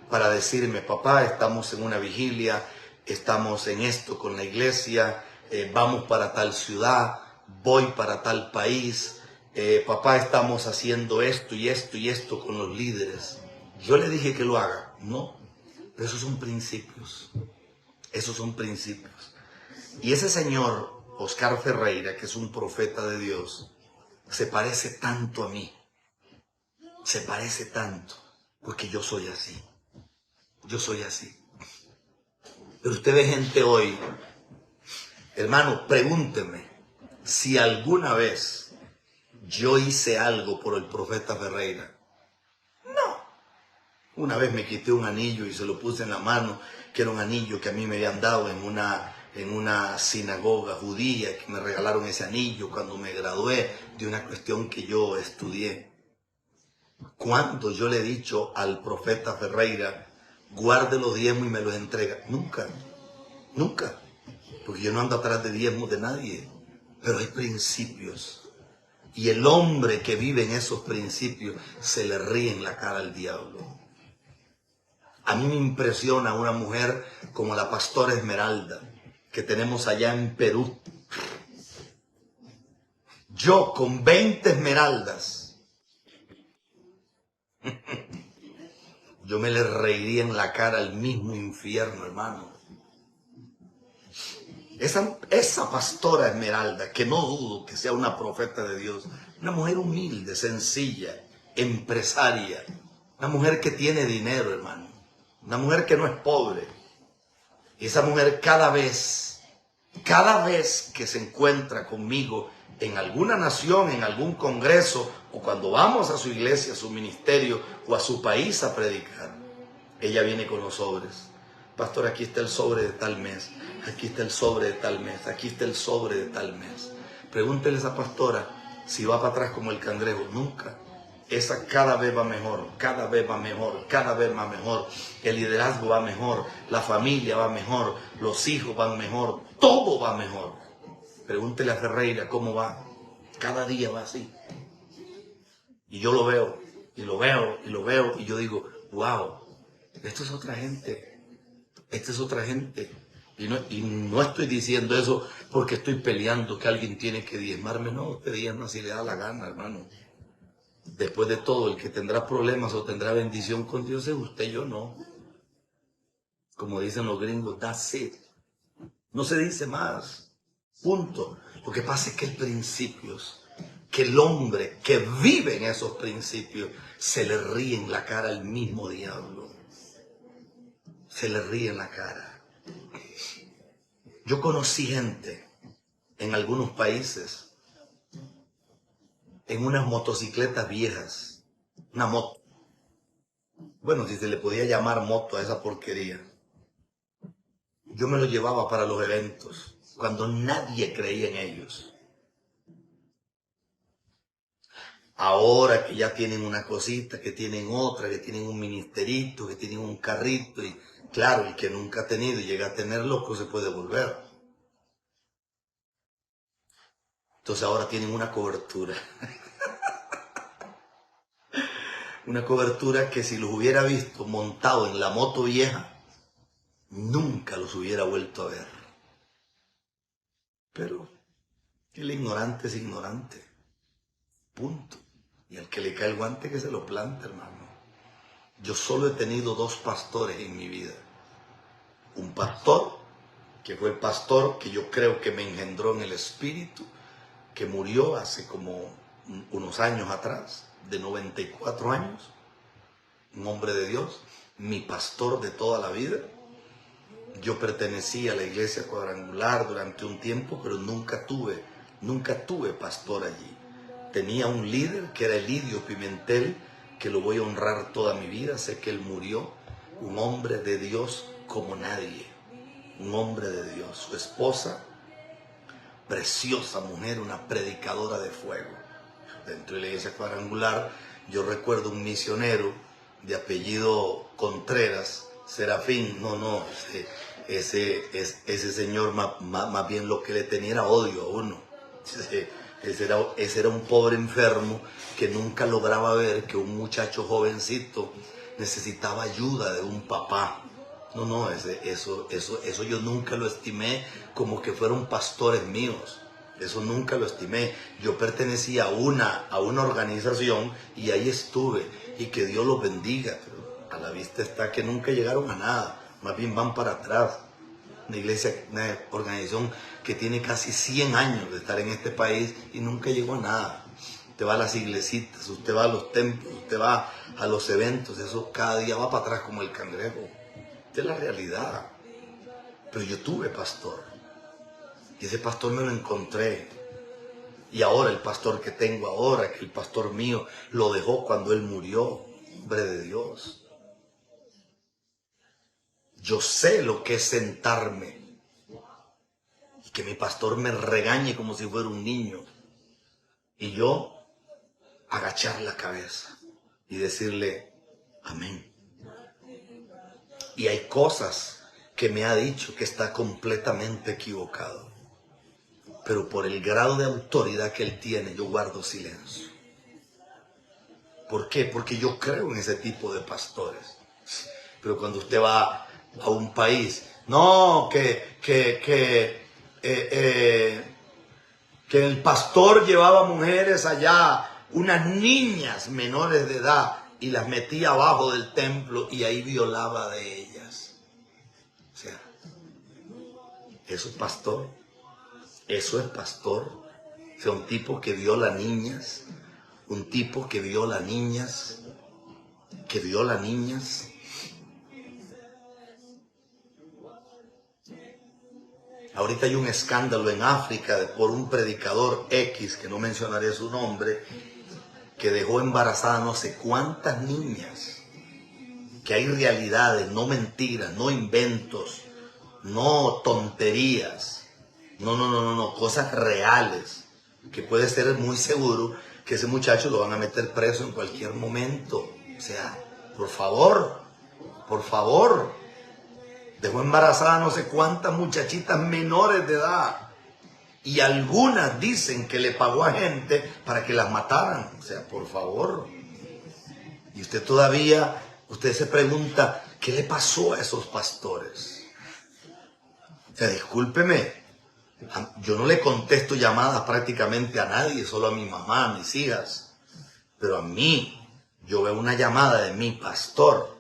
para decirme: papá, estamos en una vigilia, estamos en esto con la iglesia, vamos para tal ciudad, voy para tal país, papá, estamos haciendo esto y esto con los líderes. Yo le dije que lo haga. No, pero esos son principios. Y ese señor Oscar Ferreira, que es un profeta de Dios, se parece tanto a mí. Porque yo soy así. Pero usted ve gente hoy, hermano, pregúnteme si alguna vez yo hice algo por el profeta Ferreira. No. Una vez me quité un anillo y se lo puse en la mano, que era un anillo que a mí me habían dado en una sinagoga judía, que me regalaron ese anillo cuando me gradué de una cuestión que yo estudié. ¿Cuándo yo le he dicho al profeta Ferreira: guarde los diezmos y me los entrega? Nunca. Porque yo no ando atrás de diezmos de nadie. Pero hay principios. Y el hombre que vive en esos principios se le ríe en la cara al diablo. A mí me impresiona una mujer como la pastora Esmeralda, que tenemos allá en Perú. Yo con 20 esmeraldas, yo me le reiría en la cara al mismo infierno, hermano. Esa pastora Esmeralda, que no dudo que sea una profeta de Dios, una mujer humilde, sencilla, empresaria, una mujer que tiene dinero, hermano, una mujer que no es pobre. Y esa mujer cada vez que se encuentra conmigo en alguna nación, en algún congreso, o cuando vamos a su iglesia, a su ministerio o a su país a predicar, ella viene con los sobres. Pastor, aquí está el sobre de tal mes, aquí está el sobre de tal mes, aquí está el sobre de tal mes. Pregúntele a esa pastora si va para atrás como el cangrejo. Nunca. Esa cada vez va mejor, cada vez va mejor, cada vez va mejor. El liderazgo va mejor, la familia va mejor, los hijos van mejor, todo va mejor. Pregúntele a Ferreira cómo va. Cada día va así. Y yo lo veo, y lo veo, y lo veo, y yo digo: wow, esto es otra gente. Esta es otra gente. Y no estoy diciendo eso porque estoy peleando que alguien tiene que diezmarme. No, usted diezma si le da la gana, hermano. Después de todo, el que tendrá problemas o tendrá bendición con Dios es usted, yo no. Como dicen los gringos, that's it. No se dice más. Punto. Lo que pasa es que hay principios, que el hombre que vive en esos principios se le ríe en la cara al mismo diablo. Se le ríe en la cara. Yo conocí gente en algunos países en unas motocicletas viejas, una moto. Bueno, si se le podía llamar moto a esa porquería. Yo me lo llevaba para los eventos, cuando nadie creía en ellos. Ahora que ya tienen una cosita, que tienen otra, que tienen un ministerito, que tienen un carrito, y claro, el que nunca ha tenido y llega a tener loco se puede volver. Entonces ahora tienen una cobertura. Una cobertura que si los hubiera visto montado en la moto vieja, nunca los hubiera vuelto a ver. Pero el ignorante es ignorante. Punto. Y al que le cae el guante que se lo plante, hermano. Yo solo he tenido 2 pastores en mi vida. Un pastor, que fue el pastor que yo creo que me engendró en el espíritu, que murió hace como unos años atrás, de 94 años. Un hombre de Dios, mi pastor de toda la vida. Yo pertenecí a la iglesia cuadrangular durante un tiempo, pero nunca tuve pastor allí. Tenía un líder que era Elidio Pimentel, que lo voy a honrar toda mi vida. Sé que él murió, un hombre de Dios como nadie, un hombre de Dios. Su esposa, preciosa mujer, una predicadora de fuego. Dentro de la iglesia cuadrangular, yo recuerdo un misionero de apellido Contreras, Serafín, ese señor más bien lo que le tenía era odio a uno. Ese era un pobre enfermo que nunca lograba ver que un muchacho jovencito necesitaba ayuda de un papá. Eso yo nunca lo estimé como que fueron pastores míos. Eso nunca lo estimé. Yo pertenecía a una organización y ahí estuve. Y que Dios los bendiga. Pero a la vista está que nunca llegaron a nada. Más bien van para atrás. Una iglesia, una organización que tiene casi 100 años de estar en este país y nunca llegó a nada. Usted va a las iglesitas, usted va a los templos, usted va a los eventos. Eso cada día va para atrás como el cangrejo. Esta es la realidad. Pero yo tuve pastor. Y ese pastor me lo encontré. Y ahora el pastor que tengo ahora, que el pastor mío lo dejó cuando él murió, hombre de Dios. Yo sé lo que es sentarme y que mi pastor me regañe como si fuera un niño. Y yo agachar la cabeza y decirle amén. Y hay cosas que me ha dicho que está completamente equivocado. Pero por el grado de autoridad que él tiene, yo guardo silencio. ¿Por qué? Porque yo creo en ese tipo de pastores. Pero cuando usted va a un país, no, que el pastor llevaba mujeres allá, unas niñas menores de edad, y las metía abajo del templo y ahí violaba de ellas. O sea, eso es pastor. Eso es pastor. O sea, un tipo que viola niñas, un tipo que viola niñas, Ahorita hay un escándalo en África por un predicador X, que no mencionaré su nombre, que dejó embarazadas no sé cuántas niñas. Que hay realidades, no mentiras, no inventos, no tonterías. No, cosas reales. Que puede ser muy seguro que ese muchacho lo van a meter preso en cualquier momento. O sea, por favor. Dejó embarazadas no sé cuántas muchachitas menores de edad. Y algunas dicen que le pagó a gente para que las mataran. O sea, por favor. Y usted se pregunta, ¿qué le pasó a esos pastores? O sea, discúlpeme, yo no le contesto llamadas prácticamente a nadie, solo a mi mamá, a mis hijas. Pero a mí, yo veo una llamada de mi pastor.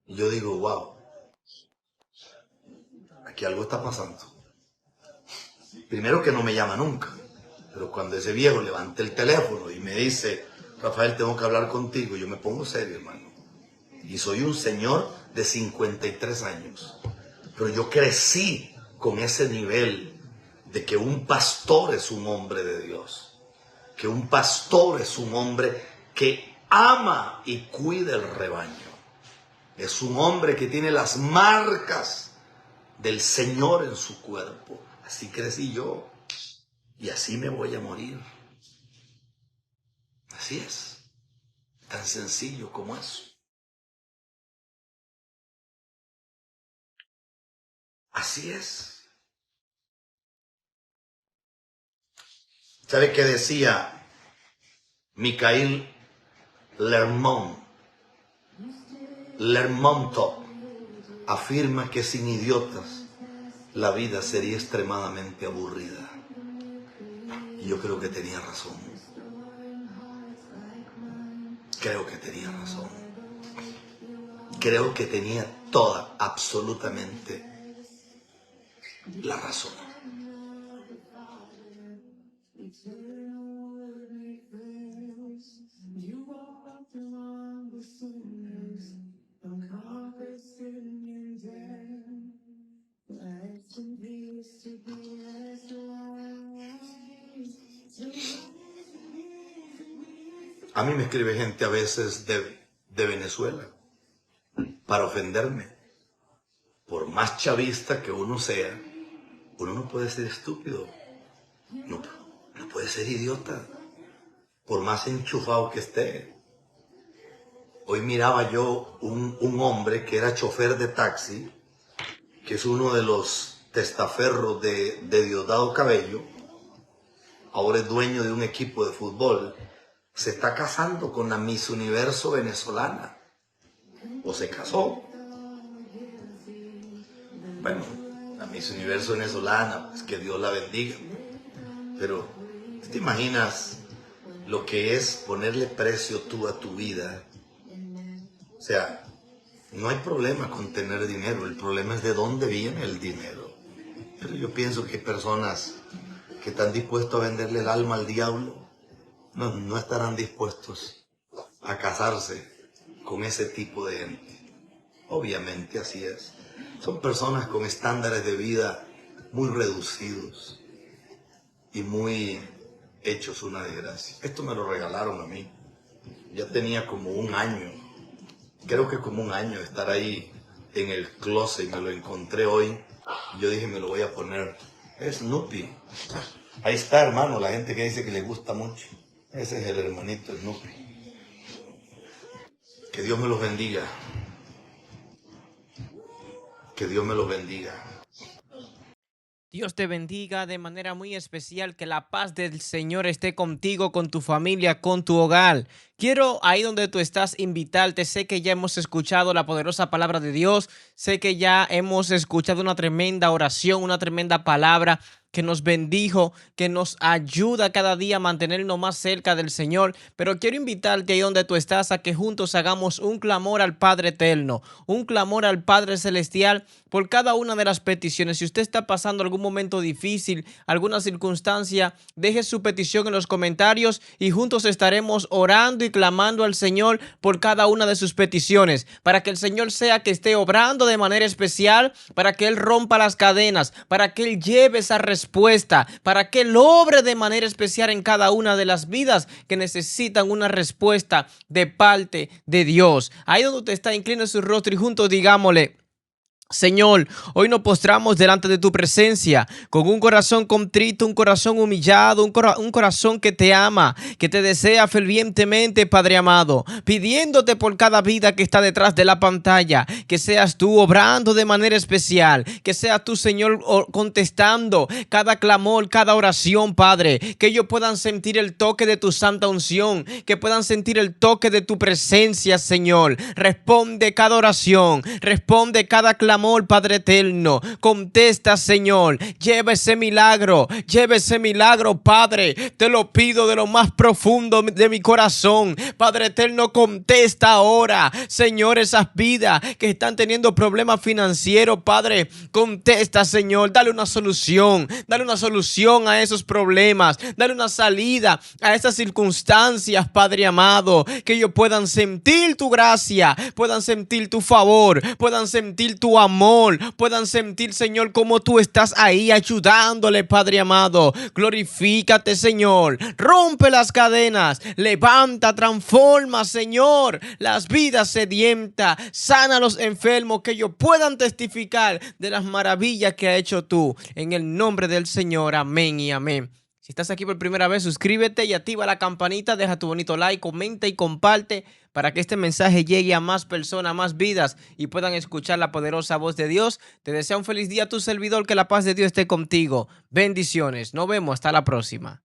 Y yo digo, wow. aquí algo está pasando. Primero que no me llama nunca, pero cuando ese viejo levanta el teléfono y me dice, Rafael, tengo que hablar contigo, yo me pongo serio, hermano. Y soy un señor de 53 años, pero yo crecí con ese nivel de que un pastor es un hombre de Dios, que un pastor es un hombre que ama y cuida el rebaño. Es un hombre que tiene las marcas del Señor en su cuerpo. Así crecí yo y así me voy a morir. Así es, tan sencillo como eso. Así es. ¿Sabe qué decía Mikhail Lermontov? Lermontov afirma que sin idiotas la vida sería extremadamente aburrida. Y yo creo que tenía razón. Creo que tenía razón. Creo que tenía toda, absolutamente la razón. A mí me escribe gente a veces de Venezuela para ofenderme. Por más chavista que uno sea, uno no puede ser estúpido. No puede ser idiota. Por más enchufado que esté. Hoy miraba yo un hombre que era chofer de taxi, que es uno de los testaferros de Diosdado Cabello. Ahora es dueño de un equipo de fútbol. Se está casando con la Miss Universo venezolana. O se casó. Bueno, la Miss Universo venezolana, pues que Dios la bendiga. Pero, ¿te imaginas lo que es ponerle precio tú a tu vida? O sea, no hay problema con tener dinero. El problema es de dónde viene el dinero. Pero yo pienso que hay personas que están dispuestos a venderle el alma al diablo. No estarán dispuestos a casarse con ese tipo de gente. Obviamente así es. Son personas con estándares de vida muy reducidos y muy hechos una desgracia. Esto me lo regalaron a mí. Ya tenía como un año, creo que como un año de estar ahí en el closet y me lo encontré hoy. Yo dije, me lo voy a poner. Es Snoopy. Ahí está, hermano, la gente que dice que le gusta mucho. Ese es el hermanito Snoopy. Que Dios me los bendiga. Que Dios me los bendiga. Dios te bendiga de manera muy especial, que la paz del Señor esté contigo, con tu familia, con tu hogar. Quiero ahí donde tú estás invitarte. Sé que ya hemos escuchado la poderosa palabra de Dios. Sé que ya hemos escuchado una tremenda oración, una tremenda palabra que nos bendijo, que nos ayuda cada día a mantenernos más cerca del Señor. Pero quiero invitarte ahí donde tú estás a que juntos hagamos un clamor al Padre Eterno, un clamor al Padre Celestial por cada una de las peticiones. Si usted está pasando algún momento difícil, alguna circunstancia, deje su petición en los comentarios y juntos estaremos orando y clamando al Señor por cada una de sus peticiones, para que el Señor sea que esté obrando de manera especial, para que Él rompa las cadenas, para que Él lleve esa respuesta, para que Él obre de manera especial en cada una de las vidas que necesitan una respuesta de parte de Dios. Ahí donde usted está, incline su rostro y juntos digámosle: Señor, hoy nos postramos delante de tu presencia con un corazón contrito, un corazón humillado, un corazón que te ama, que te desea fervientemente, Padre amado, pidiéndote por cada vida que está detrás de la pantalla, que seas tú obrando de manera especial, que seas tú, Señor, contestando cada clamor, cada oración, Padre, que ellos puedan sentir el toque de tu santa unción, que puedan sentir el toque de tu presencia, Señor. Responde cada oración, responde cada clamor, clamor, Padre eterno. Contesta, Señor. Lleva ese milagro, Padre. Te lo pido de lo más profundo de mi corazón. Padre eterno, contesta ahora, Señor, esas vidas que están teniendo problemas financieros, Padre. Contesta, Señor. Dale una solución a esos problemas. Dale una salida a esas circunstancias, Padre amado. Que ellos puedan sentir tu gracia, puedan sentir tu favor, puedan sentir tu amor, puedan sentir, Señor, como tú estás ahí ayudándole, Padre amado. Glorifícate, Señor. Rompe las cadenas, levanta, transforma, Señor, las vidas sedientas, sana a los enfermos, que ellos puedan testificar de las maravillas que ha hecho tú. En el nombre del Señor, amén y amén. Si estás aquí por primera vez, suscríbete y activa la campanita, deja tu bonito like, comenta y comparte para que este mensaje llegue a más personas, a más vidas y puedan escuchar la poderosa voz de Dios. Te deseo un feliz día a tu servidor, que la paz de Dios esté contigo. Bendiciones, nos vemos, hasta la próxima.